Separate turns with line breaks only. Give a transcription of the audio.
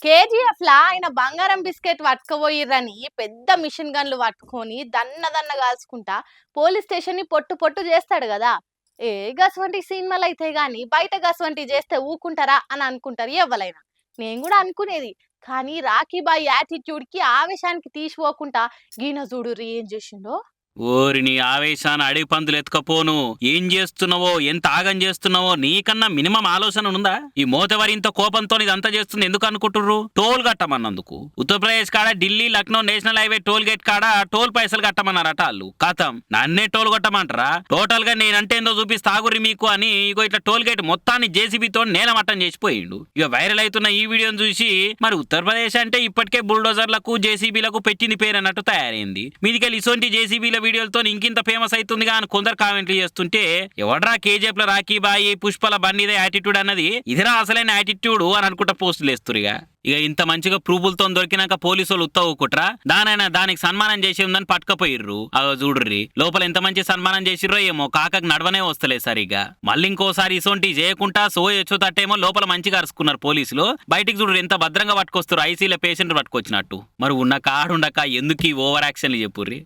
KGF లా ఆయన బంగారం biscuit పట్టుకుపోయిర్రని పెద్ద మిషన్ గన్లు పట్టుకొని దన్న దన్న కాల్చుకుంటా పోలీస్ స్టేషన్ ని పొట్టు పొట్టు చేస్తాడు కదా. ఏ గసవంటి సినిమాలు అయితే గాని బయట గసవంటి చేస్తే ఊకుంటారా అని అనుకుంటారు ఎవ్వలైనా. నేను కూడా అనుకునేది. కానీ రాఖీ బాయ్ యాటిట్యూడ్ కి ఆవేశానికి తీసిపోకుండా గీన చూడు ఏం చేసిండో.
ఓరిని ఆవేశాన్ని అడిగి పందులు ఎత్తుకపోను. ఏం చేస్తున్నావో, ఎంత ఆగం చేస్తున్నావో నీకన్నా మినిమం ఆలోచన ఉందా? ఈ మోతవరి ఇంత కోపంతో ఇదంతా చేస్తుంది ఎందుకు అనుకుంటుర్రు? టోల్ కట్టమన్నందుకు. ఉత్తరప్రదేశ్ కాడ Delhi Lucknow national highway toll gate కాడ టోల్ పైసలు కట్టమన్నారట వాళ్ళు. కథం నన్నే టోల్ కొట్టమంటారా? టోటల్ గా నేనంటే ఏందో చూపిస్తా ఆగుర్రి మీకు అని ఇగో ఇట్లా టోల్ గేట్ మొత్తాన్ని జేసీబీతో నేలమట్టం చేసిపోయిండు. ఇక వైరల్ అవుతున్న ఈ వీడియోని చూసి మరి ఉత్తరప్రదేశ్ అంటే ఇప్పటికే బుల్డోజర్లకు జేసీబీలకు పెట్టింది పేరు అన్నట్టు తయారైంది. మీదికెళ్ళి ఇసొంటి జేసీబీల వీడియోలతో ఇంకింత ఫేమస్ అవుతుందిగా అని కొందరు కామెంట్లు చేస్తుంటే ఎవడ్రా కేజీఎఫ్ ల రాఖీ బాయి పుష్పల బండిదే యాటిట్యూడ్ అన్నది ఇదిరా అసలైన యాటిట్యూడ్ అని అనుకుంటా పోస్టులు వేస్తురిగా. ఇక ఇంత మంచిగా ప్రూఫులతో దొరికినాక పోలీసు వాళ్ళు ఉత్తవుకుట్రా దానైనా దానికి సన్మానం చేసి ఉందని పట్టుకపోయిర్రు. అగో చూడుర్రి లోపల ఎంత మంచి సన్మానం చేసిర్రో ఏమో కాకకు నడవనే వస్తలే సరిగా. మళ్ళీ ఇంకోసారి ఇసొంటి చేయకుండా సో తట్టేమో లోపల మంచిగా అరుచుకున్నారు పోలీసులు. బయటికి చూడు ఎంత భద్రంగా పట్టుకొస్తారు ఐసీలో పేషెంట్ పట్టుకొచ్చినట్టు. మరి ఉన్న కాడుండక ఎందుకు ఈ ఓవర్ యాక్షన్లు చెప్పుర్రి.